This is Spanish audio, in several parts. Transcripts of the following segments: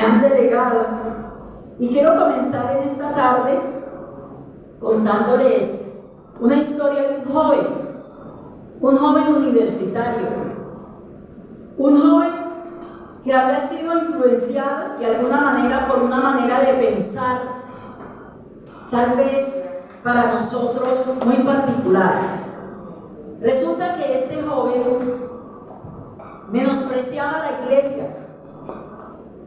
me han delegado. Y quiero comenzar en esta tarde contándoles una historia de un joven universitario, un joven que había sido influenciado de alguna manera por una manera de pensar, tal vez para nosotros muy particular. Resulta que este joven menospreciaba la iglesia.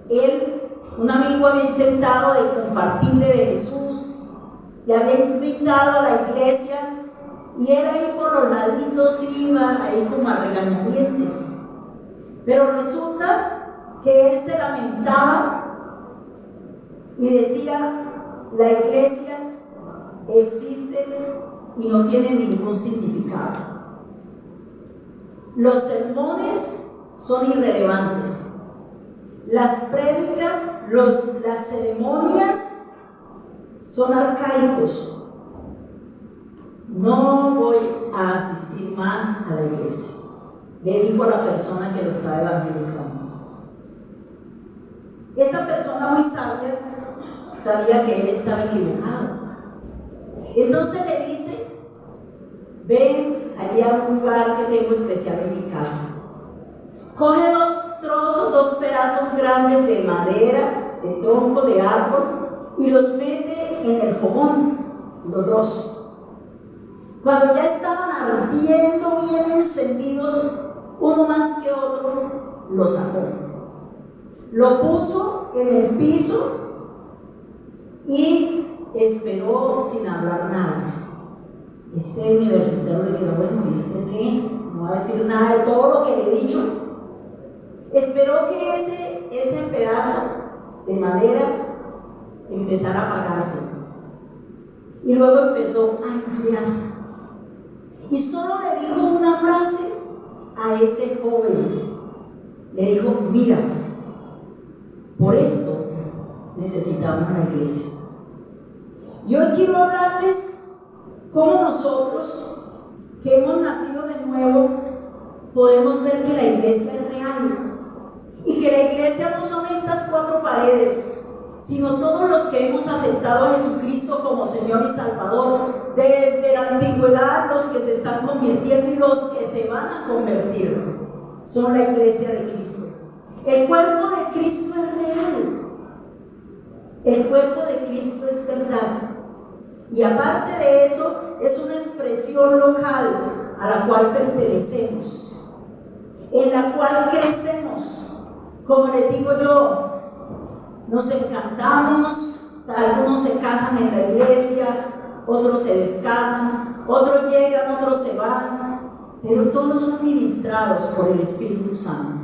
Él, un amigo, había intentado de compartirle de Jesús, le había invitado a la iglesia y él ahí por los laditos iba ahí como a regañadientes. Pero resulta que él se lamentaba y decía: la iglesia existe y no tiene ningún significado. Los sermones son irrelevantes. Las prédicas, las ceremonias son arcaicos. No voy a asistir más a la iglesia, le dijo a la persona que lo estaba evangelizando. Esta persona muy sabia sabía que él estaba equivocado. Entonces le dice: ven allí a un lugar que tengo especial en mi casa. Coge dos pedazos grandes de madera, de tronco de árbol, y los mete en el fogón, los dos. Cuando ya estaban ardiendo bien encendidos, uno más que otro, lo sacó. Lo puso en el piso y esperó sin hablar nada. Este universitario decía: bueno, ¿y este qué? No va a decir nada de todo lo que le he dicho. Esperó que ese pedazo de madera empezara a apagarse. Y luego empezó a enfriarse. Y solo le dijo una frase a ese joven. Le dijo: mira, por esto necesitamos la iglesia. Y hoy quiero hablarles cómo nosotros, que hemos nacido de nuevo, podemos ver que la iglesia es real. Y que la iglesia no son estas cuatro paredes, sino todos los que hemos aceptado a Jesucristo como Señor y Salvador, desde la antigüedad, los que se están convirtiendo y los que se van a convertir, son la iglesia de Cristo. El cuerpo de Cristo es real. El cuerpo de Cristo es verdad. Y aparte de eso, es una expresión local a la cual pertenecemos, en la cual crecemos. Como les digo yo, nos encantamos, algunos se casan en la iglesia, otros se descasan, otros llegan, otros se van, pero todos son ministrados por el Espíritu Santo.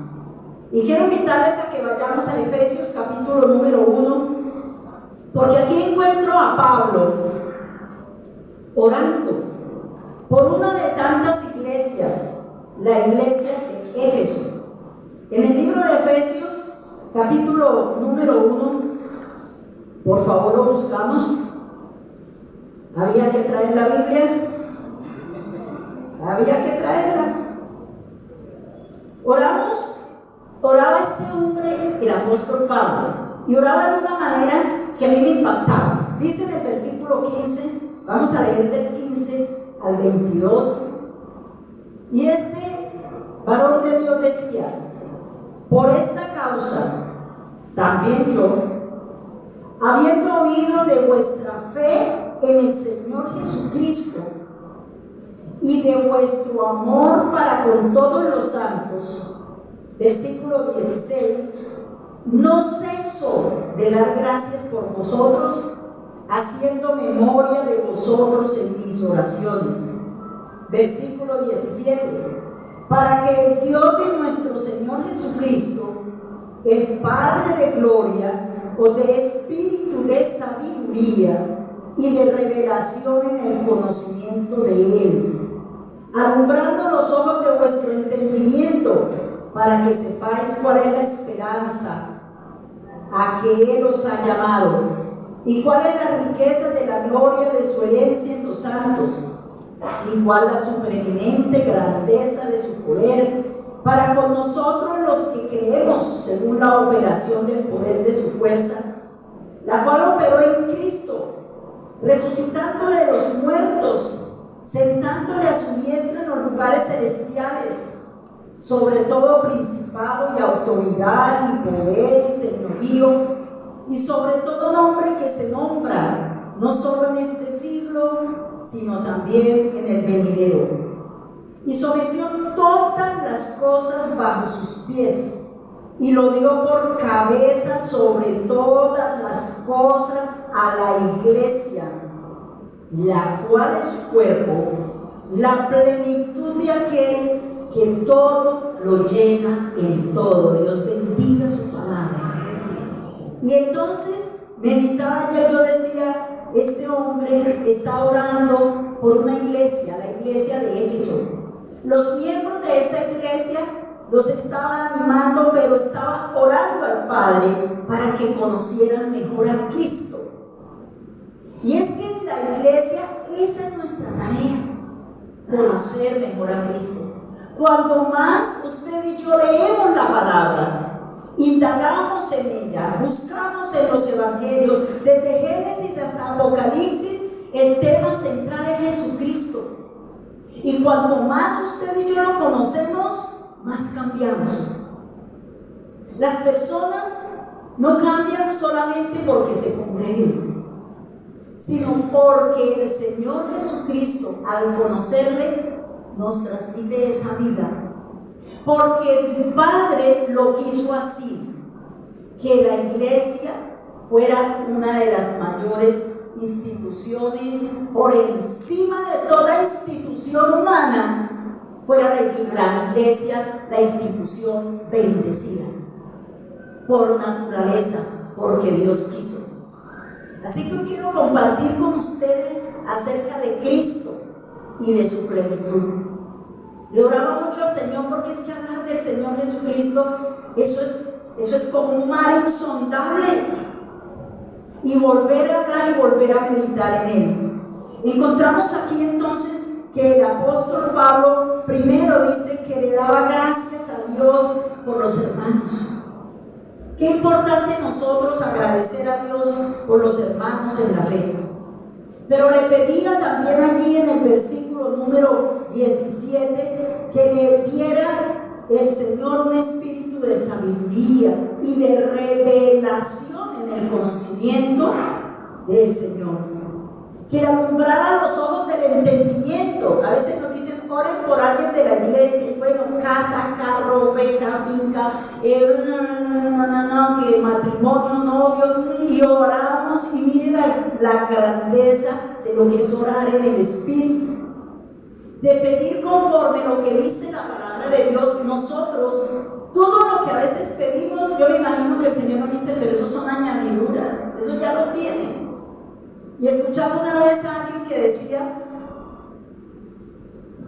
Y quiero invitarles a que vayamos a Efesios capítulo número 1, porque aquí encuentro a Pablo orando por una de tantas iglesias, la iglesia de Éfeso. En el libro de Efesios, capítulo número 1, por favor lo buscamos. Había que traer la Biblia, había que traerla. Oraba este hombre, el apóstol Pablo, y oraba de una manera que a mí me impactaba. Dice en el versículo 15, vamos a leer del 15 al 22, y este varón de Dios decía: por esta causa, también yo, habiendo oído de vuestra fe en el Señor Jesucristo y de vuestro amor para con todos los santos, versículo 16, no ceso de dar gracias por vosotros, haciendo memoria de vosotros en mis oraciones. Versículo 17, para que el Dios de nuestro Señor Jesucristo, el Padre de gloria, os dé espíritu de sabiduría y de revelación en el conocimiento de Él, alumbrando los ojos de vuestro entendimiento, para que sepáis cuál es la esperanza a que Él os ha llamado, y cuál es la riqueza de la gloria de su herencia en los santos, y cuál la supereminente grandeza de su poder para con nosotros los que creemos según la operación del poder de su fuerza, la cual operó en Cristo, resucitándole de los muertos, sentándole a su diestra en los lugares celestiales, sobre todo principado y autoridad y poder y señorío, y sobre todo nombre que se nombra, no solo en este siglo, sino también en el venidero. Y sometió todas las cosas bajo sus pies, y lo dio por cabeza sobre todas las cosas a la iglesia, la cual es su cuerpo, la plenitud de aquel que todo lo llena en todo. Dios bendiga su palabra. Y entonces meditaba yo decía, este hombre está orando por una iglesia, la iglesia de Éfeso. Los miembros de esa iglesia los estaba animando, pero estaba orando al Padre para que conocieran mejor a Cristo. Y es que en la iglesia esa es nuestra tarea, conocer mejor a Cristo. Cuando más usted y yo leemos la palabra, indagamos en ella, buscamos en los evangelios, desde Génesis hasta Apocalipsis, el tema central es Jesucristo. Y cuanto más usted y yo lo conocemos, más cambiamos. Las personas no cambian solamente porque se congreguen, sino porque el Señor Jesucristo, al conocerle, nos transmite esa vida. Porque el Padre lo quiso así, que la iglesia fuera una de las mayores instituciones, por encima de toda institución humana, fuera la iglesia la institución bendecida por naturaleza, porque Dios quiso. Así que hoy quiero compartir con ustedes acerca de Cristo y de su plenitud. Le oraba mucho al Señor, porque es que hablar del Señor Jesucristo, eso es como un mar insondable. Y volver a hablar y volver a meditar en él. Encontramos aquí entonces que el apóstol Pablo primero dice que le daba gracias a Dios por los hermanos. Qué importante nosotros agradecer a Dios por los hermanos en la fe. Pero le pedía también aquí en el versículo número 17 que le diera el Señor un espíritu de sabiduría y de revelación en el conocimiento del Señor, que alumbrara los ojos del entendimiento. A veces nos dicen, oren por alguien de la iglesia, y bueno, casa, carro, beca, finca, que matrimonio, novio, y oramos, y miren la grandeza de lo que es orar en el Espíritu, de pedir conforme lo que dice la palabra de Dios. Nosotros, todo lo que a veces pedimos, yo me imagino que el Señor nos dice, pero eso son añadiduras, eso ya lo tienen. Y escuchaba una vez a alguien que decía,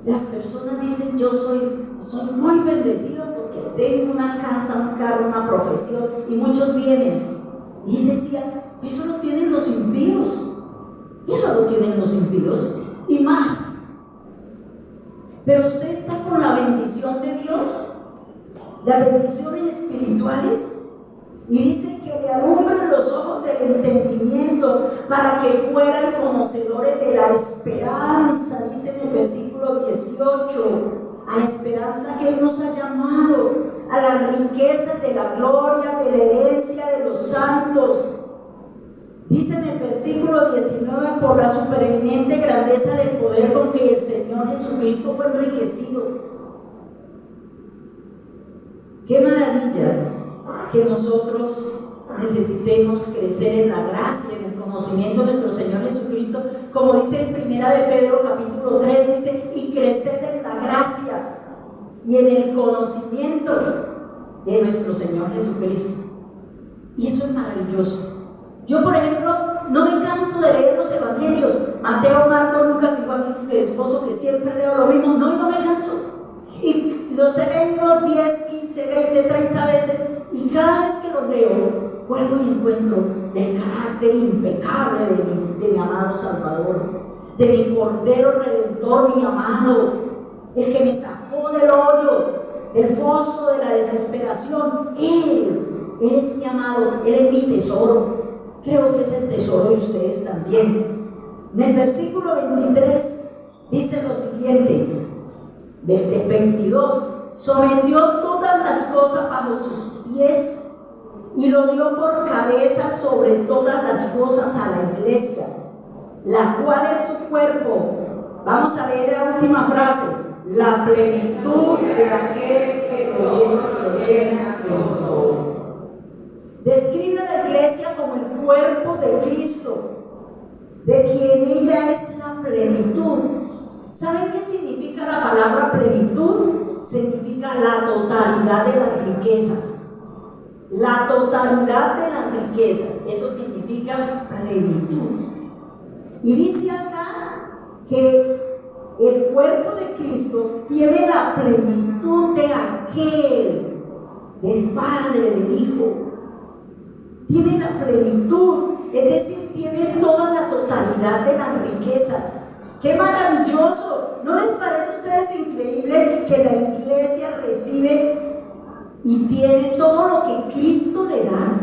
las personas dicen, yo soy muy bendecido porque tengo una casa, un carro, una profesión y muchos bienes. Y él decía, eso lo tienen los impíos, eso lo tienen los impíos y más. Pero usted está con la bendición de Dios, las bendiciones espirituales, y dice que le alumbran los ojos del entendimiento para que fueran conocedores de la esperanza, dice en el versículo 18, a la esperanza que Él nos ha llamado, a las riquezas de la gloria, de la herencia de los santos. Dice en el versículo 19, por la supereminente grandeza del poder con que el Señor Jesucristo fue enriquecido. ¡Qué maravilla! Que nosotros necesitemos crecer en la gracia, en el conocimiento de nuestro Señor Jesucristo, como dice en Primera de Pedro capítulo 3, dice, y crecer en la gracia y en el conocimiento de nuestro Señor Jesucristo. Y eso es maravilloso. Yo, por ejemplo, no me canso de leer los evangelios, Mateo, Marcos, Lucas y Juan, mi esposo, que siempre leo lo mismo, no me canso. Y los he leído 10, 15, 20, 30 veces, y cada vez que los leo, vuelvo y encuentro el carácter impecable de mi amado Salvador, de mi Cordero Redentor, mi amado, el que me sacó del hoyo, el foso de la desesperación. Él es mi amado, Él es mi tesoro. Creo que es el tesoro de ustedes también. En el versículo 23 dice lo siguiente, del 22, sometió todas las cosas bajo sus pies y lo dio por cabeza sobre todas las cosas a la iglesia, la cual es su cuerpo. Vamos a leer la última frase, la plenitud de aquel que lo llena en todo. Describe a la iglesia como el cuerpo de Cristo, de quien ella es la plenitud. ¿Saben qué significa la palabra plenitud? Significa la totalidad de las riquezas. La totalidad de las riquezas, eso significa plenitud. Y dice acá que el cuerpo de Cristo tiene la plenitud de aquel, del Padre, del Hijo. Tiene la plenitud, es decir, tiene toda la totalidad de las riquezas. ¡Qué maravilloso! ¿No les parece a ustedes increíble que la iglesia recibe y tiene todo lo que Cristo le da?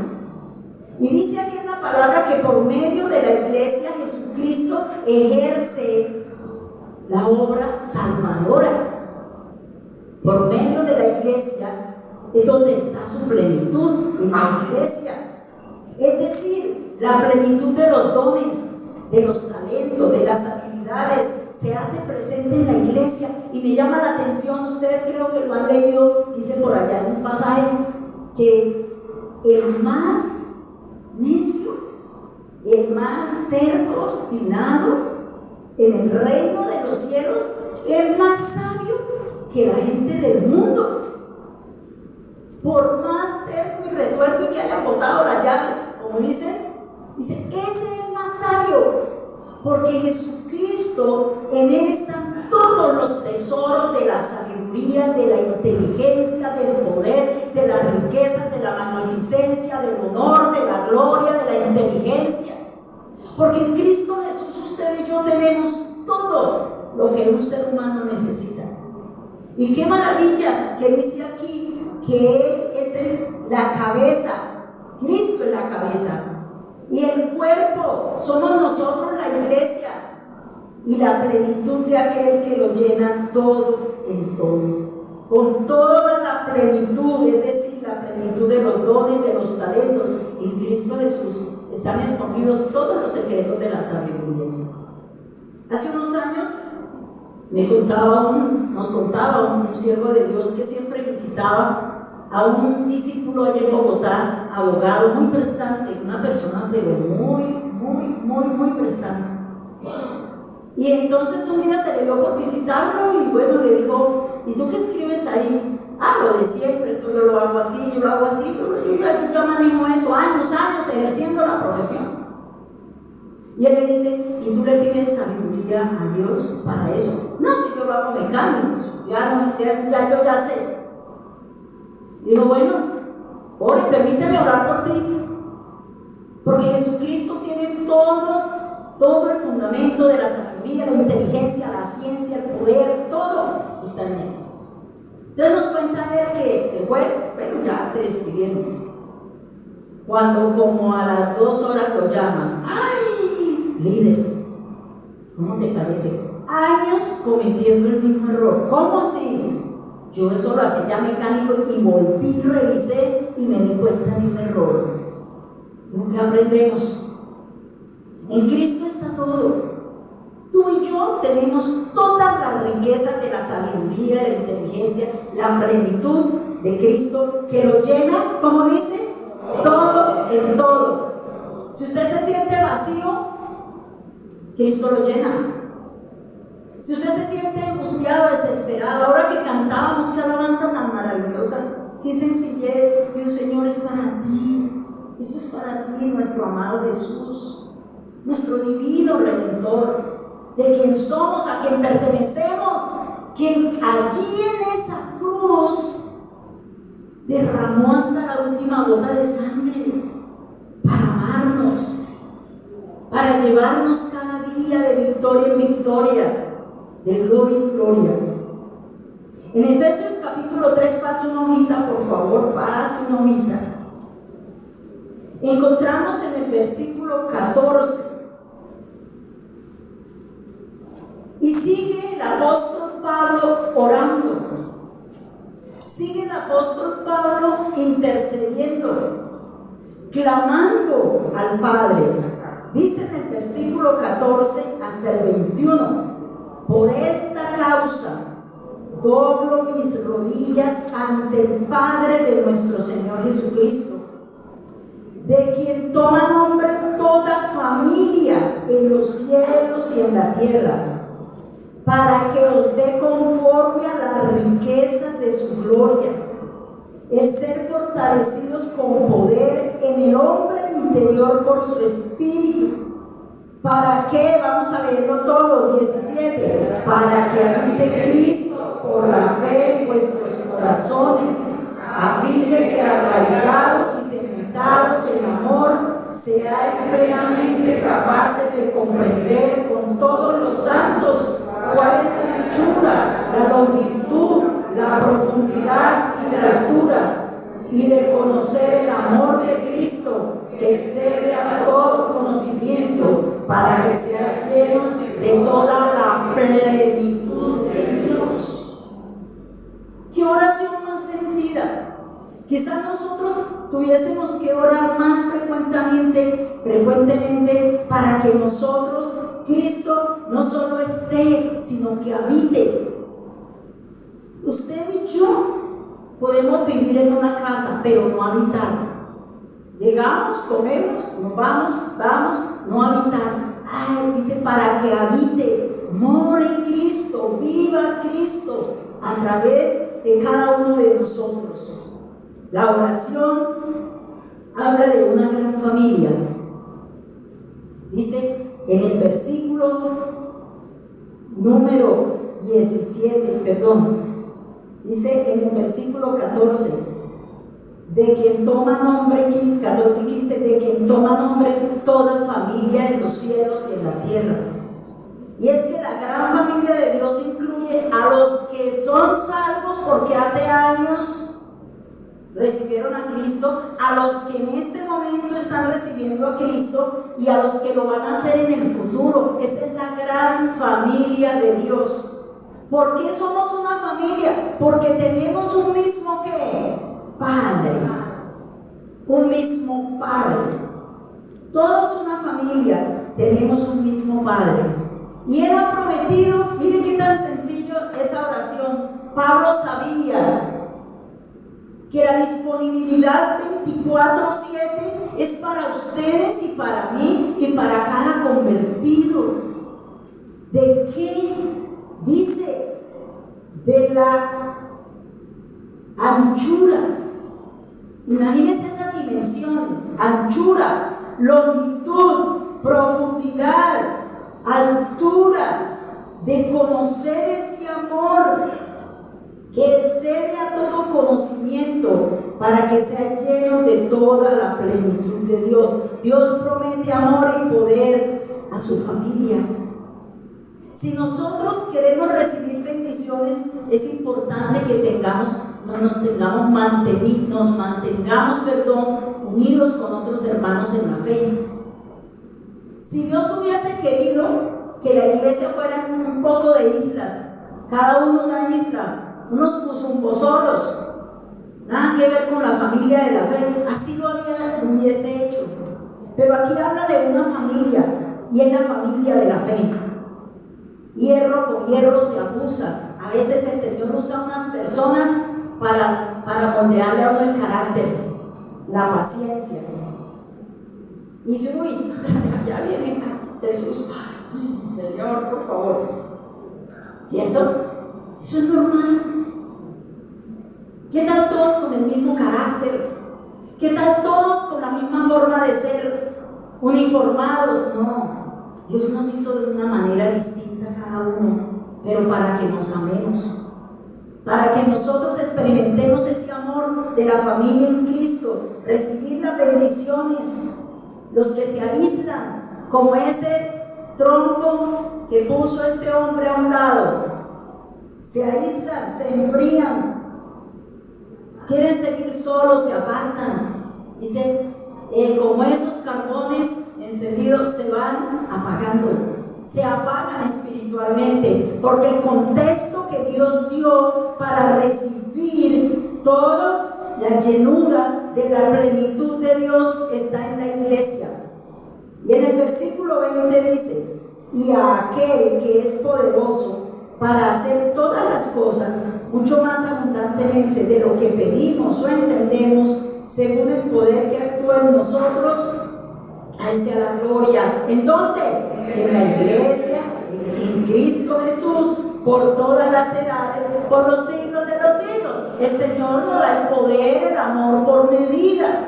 Y dice aquí en la palabra que por medio de la iglesia Jesucristo ejerce la obra salvadora. Por medio de la iglesia es donde está su plenitud, en la iglesia. Es decir, la plenitud de los dones, de los talentos, de las habilidades, se hace presente en la iglesia. Y me llama la atención, ustedes creo que lo han leído, dice por allá en un pasaje, que el más necio, el más terco, obstinado en el reino de los cielos, es más sabio que la gente del mundo. Por más terco y retuerto que haya botado las llaves, como dice, ese es más sabio, porque Jesucristo, en Él están todos los tesoros de la sabiduría, de la inteligencia, del poder, de la riqueza, de la magnificencia, del honor, de la gloria, de la inteligencia. Porque en Cristo Jesús usted y yo tenemos todo lo que un ser humano necesita. Y qué maravilla que dice aquí que Él es la cabeza, Cristo es la cabeza, y el cuerpo somos nosotros, la iglesia, y la plenitud de aquel que lo llena todo en todo, con toda la plenitud, es decir, la plenitud de los dones, de los talentos. En Cristo Jesús están escondidos todos los secretos de la sabiduría. Hace unos años nos contaba un siervo de Dios que siempre visitaba a un discípulo allá en Bogotá, abogado muy prestante, una persona pero muy prestante. Y entonces un día se le dio por visitarlo y bueno, le dijo, ¿y tú qué escribes ahí? Lo de siempre, esto yo lo hago así, pero yo ya manejo eso, años ejerciendo la profesión. Y él le dice, ¿y tú le pides sabiduría a Dios para eso? No, si yo lo hago mecánicos, yo ya sé. Dijo, bueno, ore, permíteme orar por ti, porque Jesucristo tiene todo el fundamento de la sabiduría, la inteligencia, la ciencia, el poder, todo está en Él. Entonces nos cuenta él que se fue, pero ya se despidieron. Cuando como a las 2 horas lo llaman, ¡ay! Líder, ¿cómo te parece? Años cometiendo el mismo error. ¿Cómo así? Yo eso lo hacía ya mecánico y volví, revisé y me di cuenta de un error. Nunca aprendemos. En Cristo está todo. Tú y yo tenemos todas las riquezas de la sabiduría, de la inteligencia, la plenitud de Cristo que lo llena, como dice, todo en todo. Si usted se siente vacío, Cristo lo llena. Si usted se siente angustiado, desesperado, ahora que cantábamos, qué alabanza tan maravillosa, qué sencillez, Dios, Señor, es para ti, esto es para ti, nuestro amado Jesús, nuestro divino Redentor, de quien somos, a quien pertenecemos, quien allí en esa cruz derramó hasta la última gota de sangre para amarnos, para llevarnos cada día de victoria en victoria, de gloria en gloria. En Efesios capítulo 3, pase una hojita, por favor, pase una hojita. Encontramos en el versículo 14. Y sigue el apóstol Pablo orando. Sigue el apóstol Pablo intercediendo, clamando al Padre. Dice en el versículo 14 hasta el 21: por esta causa doblo mis rodillas ante el Padre de nuestro Señor Jesucristo, de quien toma nombre toda familia en los cielos y en la tierra, para que os dé conforme a la riqueza de su gloria, el ser fortalecidos con poder en el hombre interior por su espíritu. ¿Para qué? Vamos a leerlo todo, 17. Para que habite Cristo por la fe en vuestros corazones, a fin de que arraigados y cimentados en amor, seáis plenamente capaces de comprender con todos los santos cuál es la anchura, la longitud, la profundidad y la altura, y de conocer el amor de Cristo, que excede a todo conocimiento, para que sean llenos de toda la plenitud de Dios. ¿Qué oración más sentida? Quizás nosotros tuviésemos que orar más frecuentemente, para que nosotros, Cristo, no solo esté, sino que habite. Usted y yo podemos vivir en una casa, pero no habitar. Llegamos, comemos, nos vamos, no habitar. Ay, dice, para que habite, more en Cristo, viva Cristo a través de cada uno de nosotros. La oración habla de una gran familia. Dice en el versículo número 17, dice en el versículo 14, de quien toma nombre, 14 y 15, de quien toma nombre toda familia en los cielos y en la tierra. Y es que la gran familia de Dios incluye a los que son salvos porque hace años recibieron a Cristo, a los que en este momento están recibiendo a Cristo y a los que lo van a hacer en el futuro. Esa es la gran familia de Dios. ¿Por qué somos una familia? Porque tenemos un mismo ¿qué? Padre. Un mismo Padre. Todos una familia, tenemos un mismo Padre. Y Él ha prometido, miren qué tan sencillo esa oración. Pablo sabía que la disponibilidad 24/7 es para ustedes y para mí y para cada convertido. ¿De qué? Dice, de la anchura. Imagínense esas dimensiones: anchura, longitud, profundidad, altura, de conocer ese amor que excede a todo conocimiento, para que sea lleno de toda la plenitud de Dios. Dios promete amor y poder a su familia. Si nosotros queremos recibir bendiciones, es importante que nos mantengamos unidos con otros hermanos en la fe. Si Dios hubiese querido que la iglesia fuera un poco de islas, cada uno una isla, unos cusumbosoros, nada que ver con la familia de la fe, así lo hubiese hecho. Pero aquí habla de una familia, y es la familia de la fe. Hierro con hierro se acusa. A veces el Señor usa unas personas para moldearle a uno el carácter, la paciencia. Y dice, uy, ya viene Jesús. Ay, Señor, por favor. ¿Cierto? Eso es normal. ¿Qué tal todos con el mismo carácter? ¿Qué tal todos con la misma forma de ser uniformados? No. Dios nos hizo de una manera distinta cada uno, pero para que nos amemos, para que nosotros experimentemos ese amor de la familia en Cristo, recibir las bendiciones. Los que se aíslan, como ese tronco que puso este hombre a un lado, se aíslan, se enfrían, quieren seguir solos, se apartan. Dice, como esos carbones encendidos se van apagando, se apagan espiritualmente, porque el contexto que Dios dio para recibir toda la llenura de la plenitud de Dios está en la iglesia. Y en el versículo 20 dice, y a aquel que es poderoso para hacer todas las cosas mucho más abundantemente de lo que pedimos o entendemos, según el poder que actúa en nosotros, a él sea la gloria. ¿En dónde? En la iglesia, en Cristo Jesús, por todas las edades, por los siglos de los siglos. El Señor nos da el poder, el amor por medida.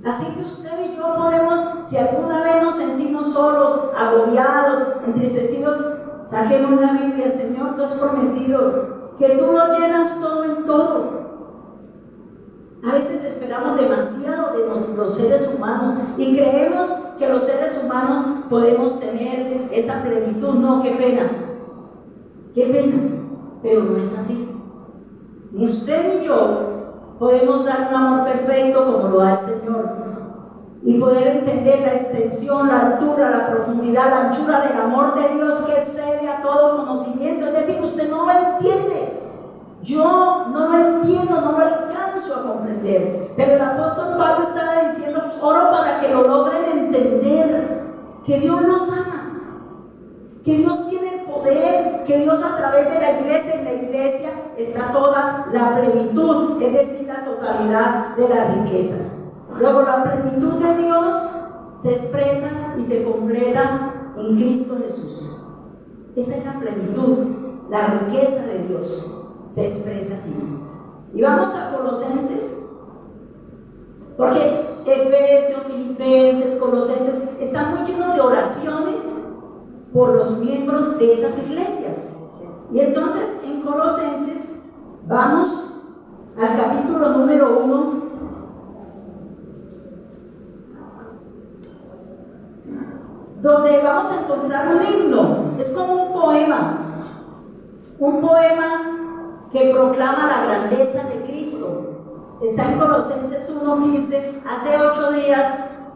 Así que usted y yo podemos, si alguna vez nos sentimos solos, agobiados, entristecidos, saquemos la Biblia. Señor, tú has prometido que tú lo llenas todo en todo. A veces esperamos demasiado de los seres humanos y creemos que los seres humanos podemos tener esa plenitud. No, qué pena, pero no es así. Ni usted ni yo podemos dar un amor perfecto como lo da el Señor y poder entender la extensión, la altura, la profundidad, la anchura del amor de Dios que excede a todo conocimiento. Es decir, usted no lo entiende. Yo no lo entiendo, no lo alcanzo a comprender. Pero el apóstol Pablo estaba diciendo, oro para que lo logren entender, que Dios los ama, que Dios tiene poder, que Dios a través de la iglesia, en la iglesia está toda la plenitud, es decir, la totalidad de las riquezas. Luego la plenitud de Dios se expresa y se completa en Cristo Jesús. Esa es la plenitud, la riqueza de Dios se expresa allí. Y vamos a Colosenses, porque Efesios, Filipenses, Colosenses están muy llenos de oraciones por los miembros de esas iglesias. Y entonces en Colosenses vamos al capítulo número 1, donde vamos a encontrar un himno. Es como un poema que proclama la grandeza de Cristo. Está en Colosenses 1:15. Hace 8 días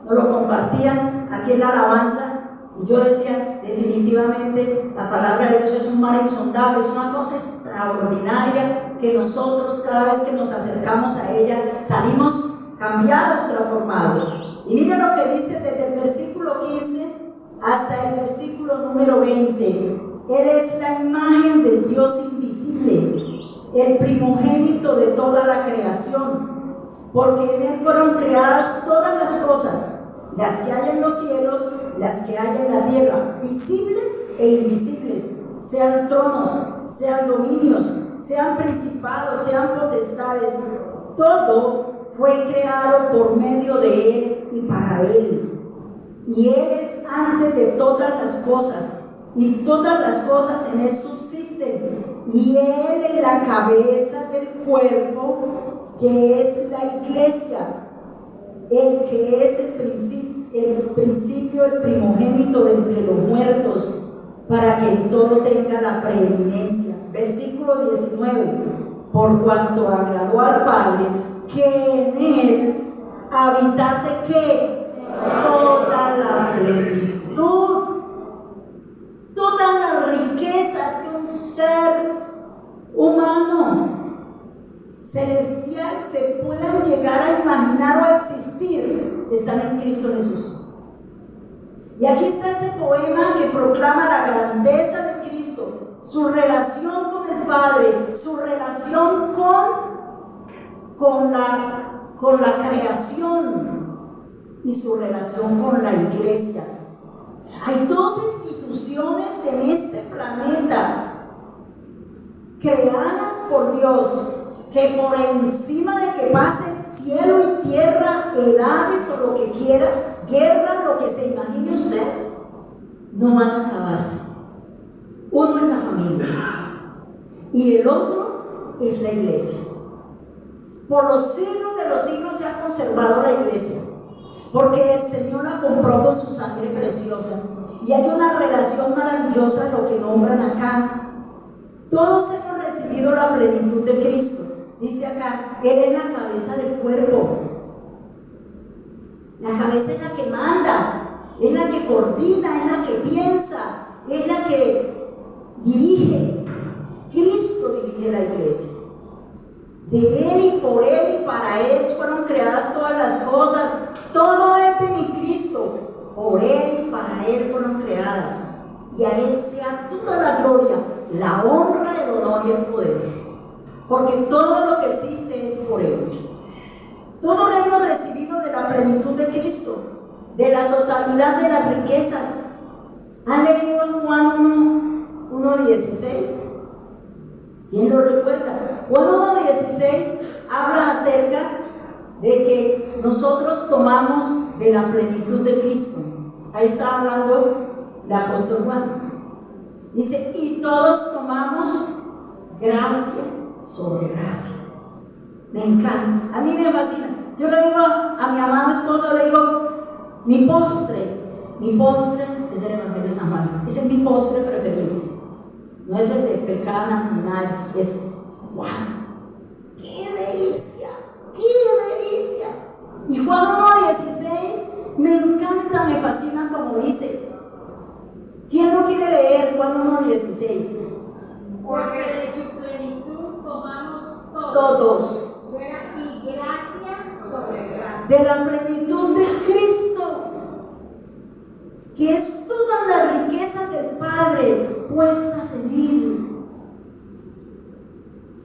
nos lo compartían aquí en la alabanza y yo decía, definitivamente la palabra de Dios es un mar insondable, es una cosa extraordinaria que nosotros cada vez que nos acercamos a ella salimos cambiados, transformados. Y miren lo que dice desde el versículo 15 hasta el versículo número 20. Él es la imagen del Dios invisible, el primogénito de toda la creación, porque en él fueron creadas todas las cosas, las que hay en los cielos, las que hay en la tierra, visibles e invisibles, sean tronos, sean dominios, sean principados, sean potestades. Todo fue creado por medio de él y para él. Y él es antes de todas las cosas, y todas las cosas en él subsisten. Y él es la cabeza del cuerpo, que es la iglesia, el que es el principio, el primogénito de entre los muertos, para que en todo tenga la preeminencia. Versículo 19. Por cuanto agradó al Padre que en él habitase que toda la plenitud, todas las riquezas de un ser humano celestial se puedan llegar a imaginar o a existir, están en Cristo Jesús. Y aquí está ese poema que proclama la grandeza de Cristo, su relación con el Padre, su relación con la creación y su relación con la iglesia. Hay dos instituciones en este planeta creadas por Dios que por encima de que pasen cielo y tierra, edades o lo que quiera, guerra, lo que se imagine usted, no van a acabarse. Uno es la familia y el otro es la iglesia. Por los siglos de los siglos se ha conservado la iglesia, porque el Señor la compró con su sangre preciosa. Y hay una relación maravillosa, lo que nombran acá, Todos hemos recibido la plenitud de Cristo. Dice acá, Él es la cabeza del cuerpo. La cabeza es la que manda, es la que coordina, es la que piensa, es la que dirige. Cristo dirige la iglesia. De Él y por Él y para Él fueron creadas todas las cosas. Todo es de mi Cristo. Por Él y para Él fueron creadas. Y a Él sea toda la gloria, la honra, el honor y el poder. Porque todo lo que existe es por Él. Todo lo hemos recibido de la plenitud de Cristo, de la totalidad de las riquezas. ¿Han leído en Juan 1:16? ¿Quién lo recuerda? Juan 1:16 habla acerca de que nosotros tomamos de la plenitud de Cristo. Ahí está hablando el apóstol Juan. Dice, y todos tomamos gracia sobre gracia. Me encanta, a mí me fascina. Yo le digo a mi amado esposo, le digo, mi postre es el Evangelio de San Juan. Ese es mi postre preferido. No es el de pecanas ni nada, es ¡wow! ¡Qué delicia! ¡Qué delicia! Y Juan 1:16 me encanta, me fascina como dice. ¿Quién no quiere leer Juan 1:16? Porque de su plenitud tomamos todos. Y gracia sobre gracia. De la plenitud de Cristo, que es todas las riquezas del Padre puestas en Él.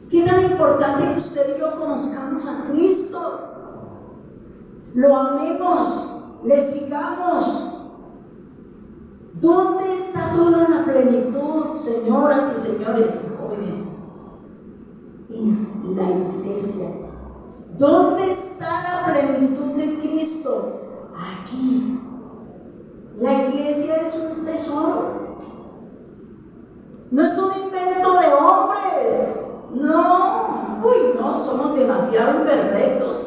¿Qué tan importante que usted y yo conozcamos a Cristo? Lo amemos, le sigamos. ¿Dónde está toda la plenitud, señoras y señores jóvenes? En la iglesia. ¿Dónde está la plenitud de Cristo? Allí. La iglesia es un tesoro. No es un invento de hombres. No. Uy, no, somos demasiado imperfectos.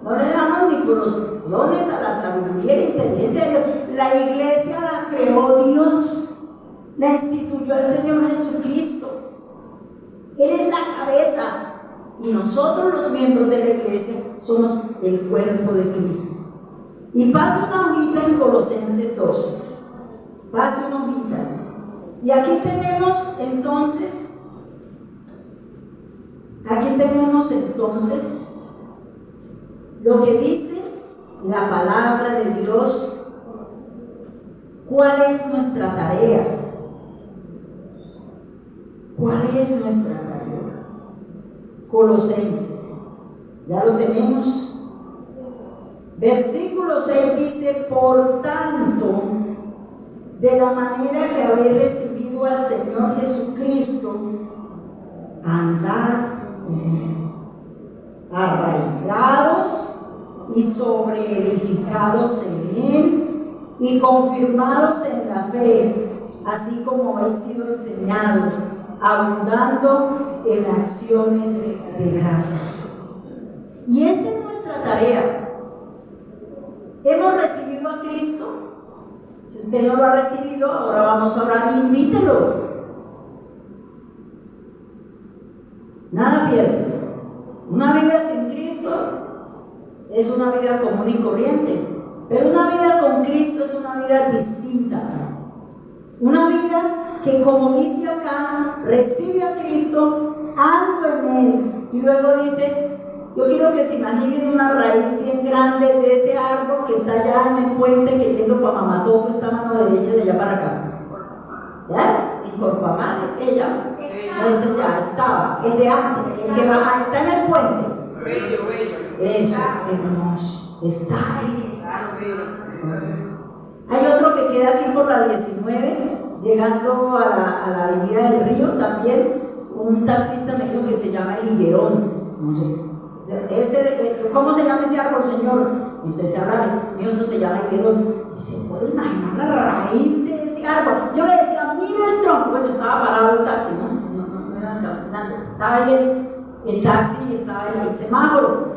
No le damos ni por los dones a la sabiduría y la inteligencia de Dios. La iglesia la creó Dios. La instituyó el Señor Jesucristo. Él es la cabeza. Y nosotros los miembros de la iglesia somos el cuerpo de Cristo. Y pase una hojita en Colosenses 2. Pase una hojita. Y aquí tenemos entonces lo que dice la palabra de Dios. ¿Cuál es nuestra tarea? ¿Cuál es nuestra tarea? Colosenses. ¿Ya lo tenemos? Versículo 6 dice, por tanto, de la manera que habéis recibido al Señor Jesucristo, andad en Él, arraigados y sobreedificados en Él y confirmados en la fe, así como habéis sido enseñados, abundando en acciones de gracias. Y esa es nuestra tarea. Hemos recibido a Cristo. Si usted no lo ha recibido, ahora vamos a orar, invítelo. Nada pierde. Una vida sin Cristo es una vida común y corriente, pero una vida con Cristo es una vida distinta. Una vida que, como dice acá, recibe a Cristo, ando en Él. Y luego dice, yo quiero que se imaginen una raíz bien grande de ese árbol que está allá en el puente que tengo para Mamatoco, esta mano derecha de allá para acá. ¿Ya? Y por mamá es que ella. Entonces ya estaba, el de antes, el que va, está en el puente. Eso, hermoso, está ahí. Hay otro que queda aquí por la 19, llegando a la avenida del Río también. Un taxista me dijo que se llama el higuerón, no sé. ¿Cómo se llama ese árbol, señor? Empecé a hablar, mío, eso se llama higuerón. Y se puede imaginar la raíz de ese árbol. Yo le decía, mira el tronco. Bueno, estaba parado el taxi, no era caminando. Estaba ahí el taxi y estaba en el semáforo.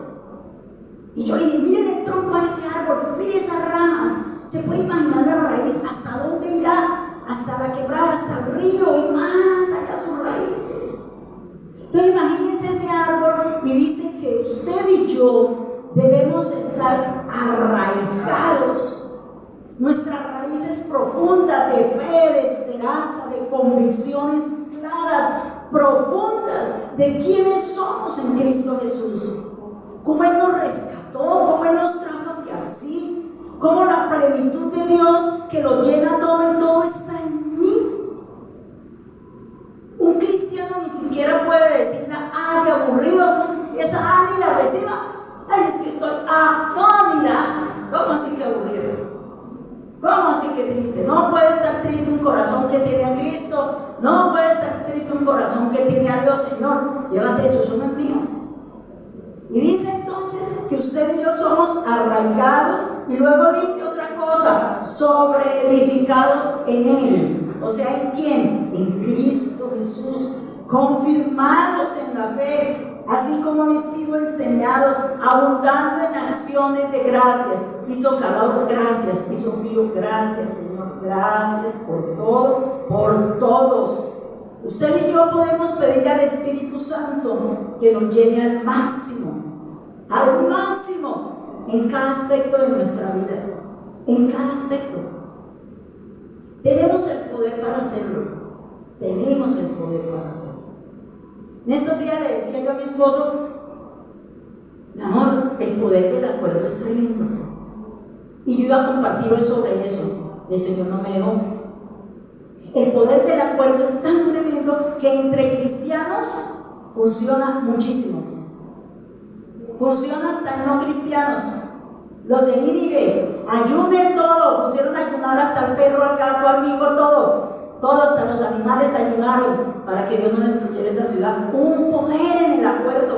Y yo le dije, miren el tronco de ese árbol, miren esas ramas. Se puede imaginar la raíz, hasta dónde irá, hasta la quebrada, hasta el río y más allá sus raíces. Entonces imagínense ese árbol y dice que usted y yo debemos estar arraigados. Nuestras raíces profundas de fe, de esperanza, de convicciones claras, profundas de quiénes somos en Cristo Jesús. Cómo Él nos rescató, cómo Él nos trajo hacia sí, cómo la plenitud de Dios que lo llena todo en todo está en mí. Un cristiano ni siquiera puede decir de aburrido, esa ni la reciba. Ay, es que estoy, no, mira, ¿cómo así que aburrido? ¿Cómo así que triste? No puede estar triste un corazón que tiene a Cristo, no puede estar triste un corazón que tiene a Dios. Señor, llévate eso no es mío. Y dice entonces que usted y yo somos arraigados, y luego dice otra cosa, sobreedificados en Él. O sea, ¿en quién? En Cristo Jesús, confirmados en la fe, así como han sido enseñados, abundando en acciones de gracias. Hizo calor, gracias. Hizo frío, gracias, Señor. Gracias por todo, por todos. Usted y yo podemos pedir al Espíritu Santo que nos llene al máximo en cada aspecto de nuestra vida, en cada aspecto. Tenemos el poder para hacerlo, tenemos el poder para hacerlo. En estos días le decía yo a mi esposo, mi amor, el poder del acuerdo es tremendo. Y yo iba a compartir hoy sobre eso, el Señor no me dejó. El poder del acuerdo es tan tremendo que entre cristianos funciona muchísimo. Funciona hasta en no cristianos. Los de Nínive, ayunen todo, pusieron a ayunar hasta el perro, al gato, al mico, todo, hasta los animales ayunaron para que Dios no destruyera esa ciudad. Un poder en el acuerdo.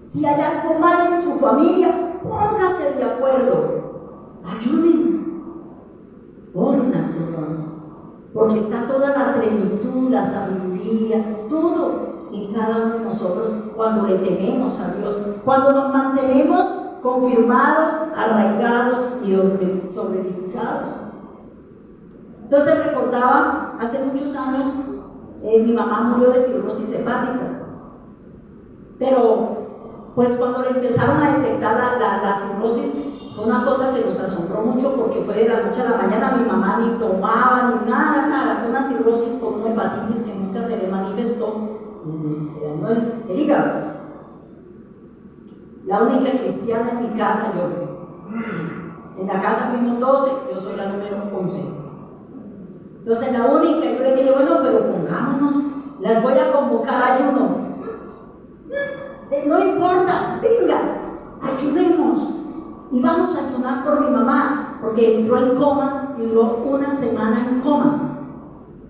Si hay algo mal en su familia, póngase de acuerdo. Ayunen. Oren al Señor. Porque está toda la plenitud, la sabiduría, todo en cada uno de nosotros cuando le tememos a Dios, cuando nos mantenemos confirmados, arraigados y sobreedificados. Entonces recordaba, hace muchos años, mi mamá murió de cirrosis hepática, pero pues cuando le empezaron a detectar la cirrosis, fue una cosa que nos asombró mucho porque fue de la noche a la mañana. Mi mamá ni tomaba ni nada, fue una cirrosis por una hepatitis que nunca se le manifestó, se dañó el hígado. La única cristiana en mi casa, yo. En la casa fuimos 12, yo soy la número 11. Entonces la única, yo le dije, bueno, pero pongámonos, las voy a convocar a ayuno. No importa, venga, ayunemos. Y vamos a ayunar por mi mamá, porque entró en coma y duró una semana en coma.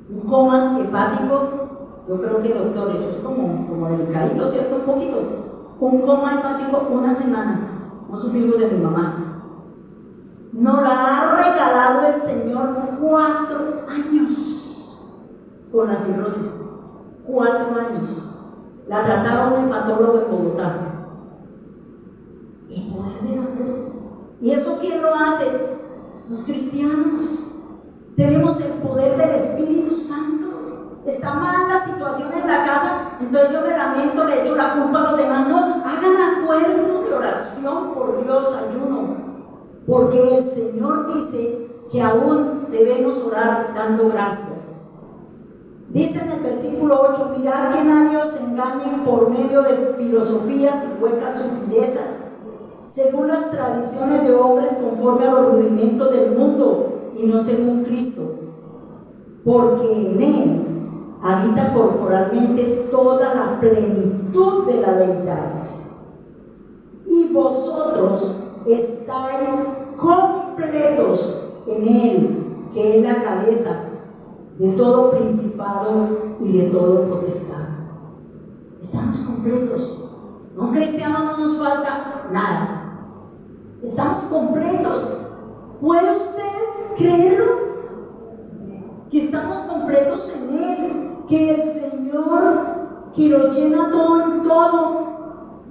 Un coma hepático, yo creo que doctor, eso es como delicadito, ¿cierto? Un poquito. Un coma hepático, una semana. No supimos de mi mamá. Nos la ha regalado el Señor 4 años con la cirrosis. 4 años. La trataron de hepatólogo en Bogotá. El poder del amor. ¿Y eso quién lo hace? Los cristianos. Tenemos el poder del Espíritu Santo. Está mal la situación en la casa, entonces yo me lamento, le echo la culpa a los demás. No, hagan acuerdo de oración por Dios, ayuno. Porque el Señor dice que aún debemos orar dando gracias. Dice en el versículo 8, mirad que nadie os engañe por medio de filosofías y huecas sutilezas, según las tradiciones de hombres conforme a los rudimentos del mundo y no según Cristo, porque en Él habita corporalmente toda la plenitud de la deidad, y vosotros estáis completos en Él, que es la cabeza de todo principado y de todo potestad. Estamos completos. A un cristiano no nos falta nada. Estamos completos. ¿Puede usted creerlo? Que estamos completos en Él, que el Señor, que lo llena todo en todo,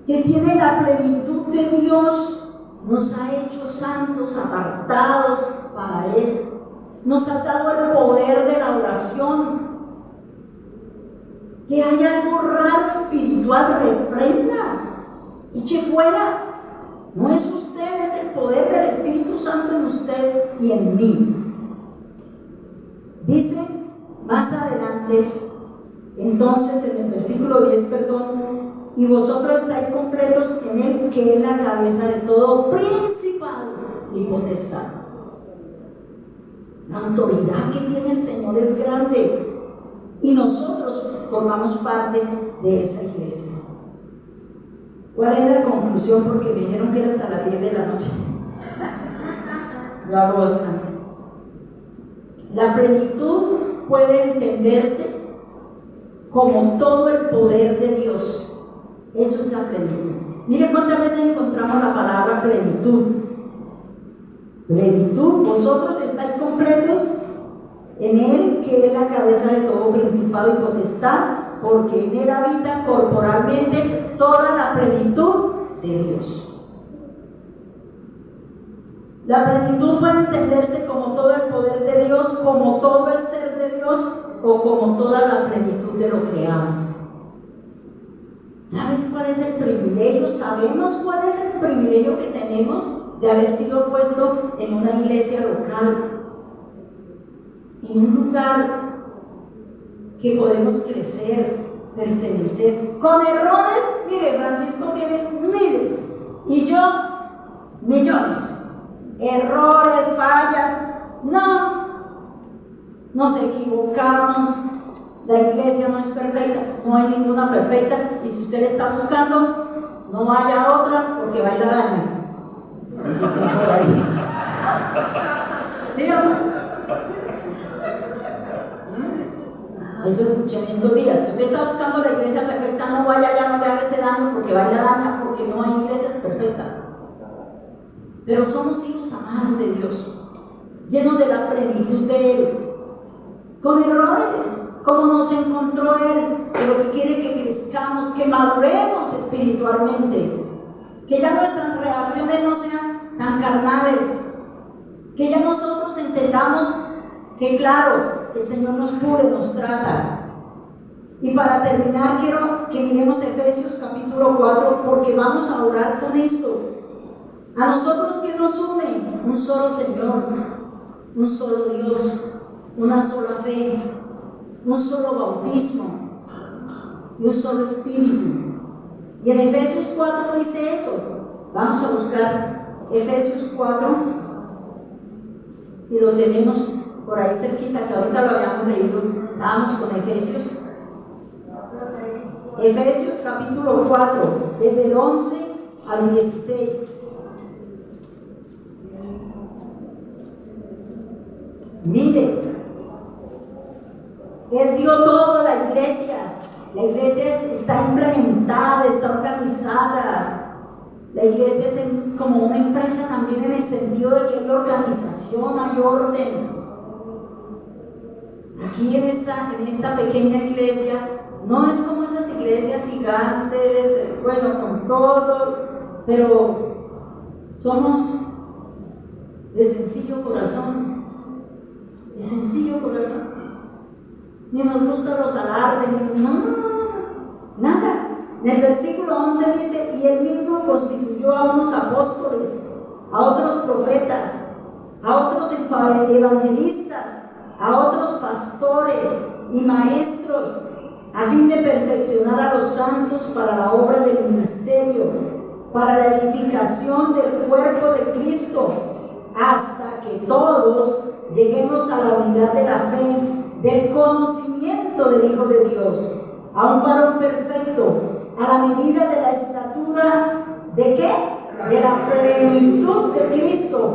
que tiene la plenitud de Dios, nos ha hecho santos, apartados para Él. Nos ha dado el poder de la oración. que hay algo raro espiritual, reprenda, eche fuera. No es usted, es el poder del Espíritu Santo en usted y en mí. Dice más adelante, entonces en el versículo 10, y vosotros estáis completos en Él, que es la cabeza de todo principado y potestad. La autoridad que tiene el Señor es grande y nosotros formamos parte de esa iglesia. ¿Cuál es la conclusión? Porque me dijeron que era hasta las 10 de la noche. Yo hablo bastante. La plenitud puede entenderse como todo el poder de Dios. Eso es la plenitud. Mire cuántas veces encontramos la palabra plenitud. Plenitud, vosotros estáis completos en Él, que es la cabeza de todo principado y potestad, porque en Él habita corporalmente toda la plenitud de Dios. La plenitud puede entenderse como todo el poder de Dios, como todo el ser de Dios o como toda la plenitud de lo creado. ¿Sabes cuál es el privilegio? ¿Sabemos cuál es el privilegio que tenemos de haber sido puesto en una iglesia local? En un lugar que podemos crecer, pertenecer, con errores. Mire, Francisco tiene miles y yo millones. Errores, fallas, no, nos equivocamos. La iglesia no es perfecta, no hay ninguna perfecta, y si usted la está buscando, no haya otra porque va y la daña. Dicen por ahí. ¿Sí o no? Eso escuché en estos días. Si usted está buscando la iglesia perfecta, no vaya allá, no le haga ese daño porque va y la daña, porque no hay iglesias perfectas. Pero somos hijos amados de Dios, llenos de la plenitud de Él, con errores, como nos encontró Él, pero que quiere que crezcamos, que maduremos espiritualmente, que ya nuestras reacciones no sean tan carnales, que ya nosotros entendamos que claro, el Señor nos pure, nos trata. Y para terminar quiero que miremos Efesios capítulo 4, porque vamos a orar con esto. A nosotros, ¿qué nos une? Un solo Señor, un solo Dios, una sola fe, un solo bautismo y un solo Espíritu. Y en Efesios 4 dice eso. Vamos a buscar Efesios 4, si lo tenemos por ahí cerquita, que ahorita lo habíamos leído. Vamos con Efesios. Efesios capítulo 4, desde el 11 al 16. Mire, Él dio todo a la iglesia. La iglesia está implementada, está organizada. La iglesia es como una empresa también, en el sentido de que hay organización, hay orden. Aquí en esta pequeña iglesia, no es como esas iglesias gigantes, bueno, con todo, pero somos de sencillo corazón. De sencillo corazón. Ni nos gustan los alardes, no, nada. En el versículo 11 dice, y Él mismo constituyó a unos apóstoles, a otros profetas, a otros evangelistas, a otros pastores y maestros, a fin de perfeccionar a los santos para la obra del ministerio, para la edificación del cuerpo de Cristo, hasta que todos lleguemos a la unidad de la fe, del conocimiento del Hijo de Dios, a un varón perfecto, a la medida de la estatura, ¿de qué? De la plenitud de Cristo,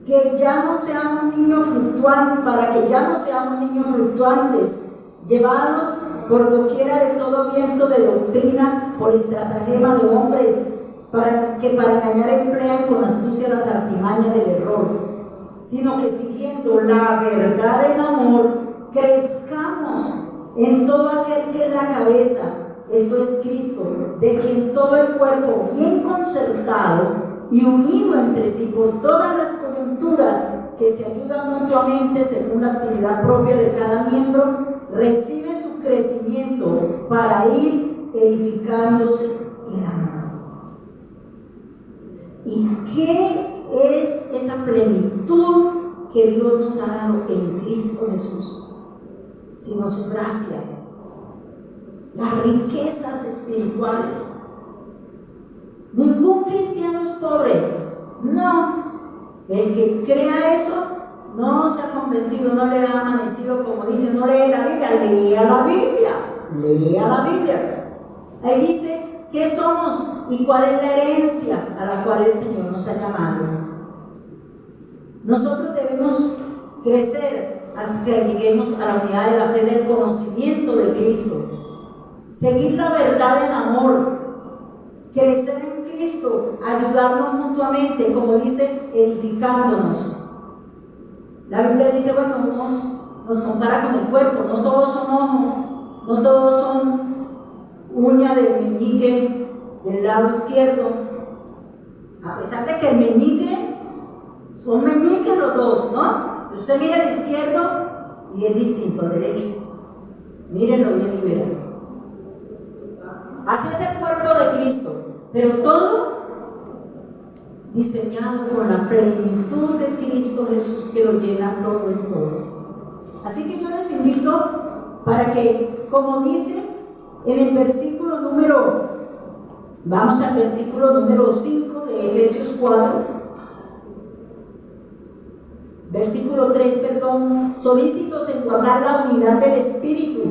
que ya no seamos niños fluctuantes, para que ya no seamos niños fluctuantes, llevados por doquiera de todo viento de doctrina, por estratagema de hombres, para engañar emplean con astucia las artimañas del error, sino que siguiendo la verdad en amor, crezcamos en todo aquel que es la cabeza, esto es Cristo, de quien todo el cuerpo bien concertado y unido entre sí por todas las coyunturas que se ayudan mutuamente según la actividad propia de cada miembro, recibe su crecimiento para ir edificándose en amor. ¿Y qué es esa plenitud que Dios nos ha dado en Cristo Jesús? Sino su gracia, las riquezas espirituales. Ningún cristiano es pobre, no. El que crea eso no se ha convencido, no le ha amanecido, como dice, no lee la Biblia, lea la Biblia, lea la Biblia. Ahí dice qué somos y cuál es la herencia a la cual el Señor nos ha llamado. Nosotros debemos crecer hasta que lleguemos a la unidad de la fe del conocimiento de Cristo, seguir la verdad en amor, crecer en Cristo, ayudarnos mutuamente, como dice, edificándonos. La Biblia dice, bueno, nos compara con el cuerpo, no todos son ojo, no todos son uña del meñique del lado izquierdo, a pesar de que el meñique, son meñiques los dos, ¿no? Usted mira el izquierdo y es distinto al derecho. Mírenlo bien y verán. Así es el cuerpo de Cristo, pero todo diseñado por la plenitud de Cristo Jesús que lo llena todo en todo. Así que yo les invito para que, como dice en el versículo vamos al versículo número 5 de Efesios 4, versículo 3, solícitos en guardar la unidad del Espíritu,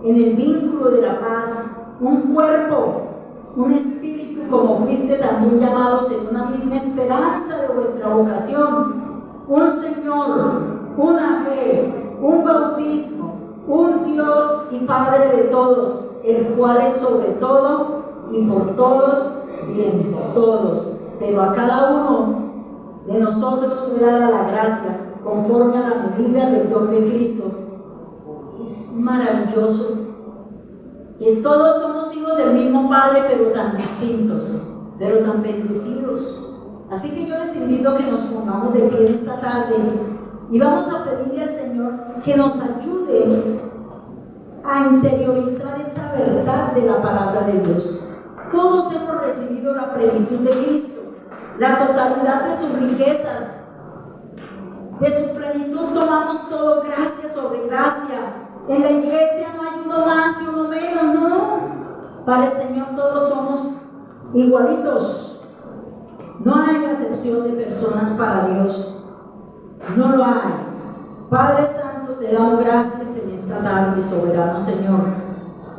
en el vínculo de la paz, un cuerpo, un espíritu, como fuiste también llamados en una misma esperanza de vuestra vocación, un Señor, una fe, un bautismo, un Dios y Padre de todos, el cual es sobre todo y por todos y en todos, pero a cada uno de nosotros fue dada la gracia conforme a la medida del don de Cristo. Es maravilloso que todos somos hijos del mismo Padre, pero tan distintos, pero tan bendecidos. Así que yo les invito a que nos pongamos de pie esta tarde y vamos a pedirle al Señor que nos ayude a interiorizar esta verdad de la palabra de Dios. Todos hemos recibido la plenitud de Cristo, la totalidad de sus riquezas. De su plenitud tomamos todo gracia sobre gracia. En la iglesia no hay uno más y uno menos, no. Para el Señor todos somos igualitos. No hay acepción de personas para Dios. No lo hay. Padre Santo, te damos gracias en esta tarde, soberano Señor.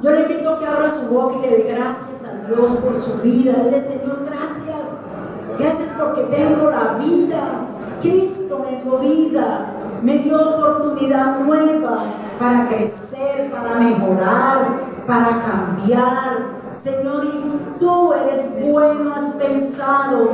Yo le invito a que abra su boca y le dé gracias a Dios por su vida. Dile, Señor, gracias. Gracias porque tengo la vida. Cristo me dio vida, me dio oportunidad nueva para crecer, para mejorar, para cambiar. Señor, y tú eres bueno, has pensado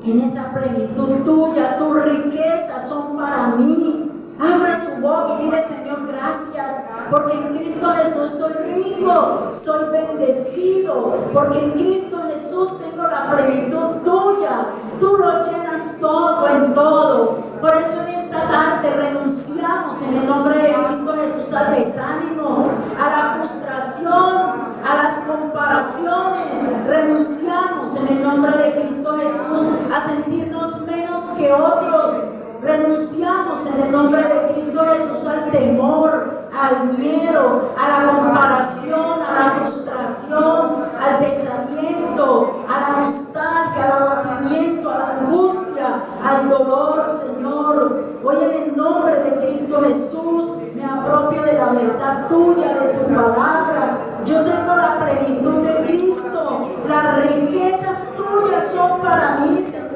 en esa plenitud tuya, tus riquezas son para mí. Abra su boca y dile, Señor, gracias, porque en Cristo Jesús soy rico, soy bendecido, porque en Cristo Jesús tengo la plenitud tuya, tú lo llenas todo en todo. Por eso en esta tarde renunciamos en el nombre de Cristo Jesús al desánimo, a la frustración, a las comparaciones. Renunciamos en el nombre de Cristo Jesús a sentirnos menos que otros. Renunciamos en el nombre de Cristo Jesús al temor, al miedo, a la comparación, a la frustración, al desaliento, a la nostalgia, al abatimiento, a la angustia, al dolor, Señor. Hoy en el nombre de Cristo Jesús me apropio de la verdad tuya, de tu palabra. Yo tengo la plenitud de Cristo, las riquezas tuyas son para mí, Señor.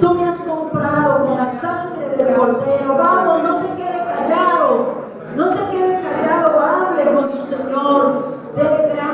Tú me has comprado con la sangre del Cordero. Vamos, no se quede callado, no se quede callado, hable con su Señor. Dele gracias.